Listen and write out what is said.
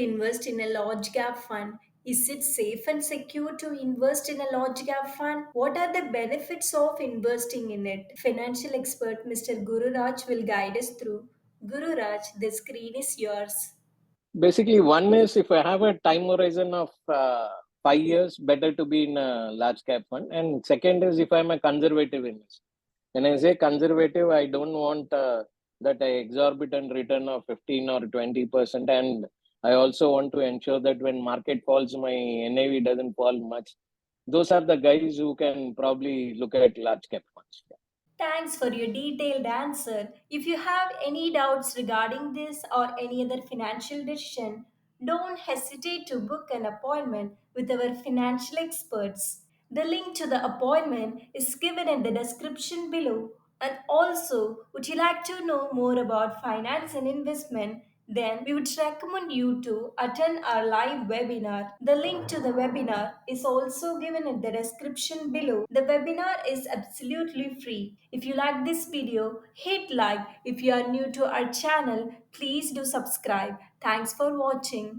invest in a large cap fund. Is it safe and secure to invest in a large cap fund? What are the benefits of investing in it? Financial expert Mr. Guru Raj will guide us through. Guru Raj, the screen is yours. Basically, one is if I have a time horizon of 5 years, better to be in a large cap fund. And second is if I'm a conservative investor. When I say conservative, I don't want that exorbitant return of 15 or 20%. And I also want to ensure that when market falls, my NAV doesn't fall much. Those are the guys who can probably look at large cap funds. Thanks for your detailed answer. If you have any doubts regarding this or any other financial decision, don't hesitate to book an appointment with our financial experts. The link to the appointment is given in the description below. And also, would you like to know more about finance and investment? Then we would recommend you to attend our live webinar. The link to the webinar is also given in the description below. The webinar is absolutely free. If you like this video, hit like. If you are new to our channel, please do subscribe. Thanks for watching.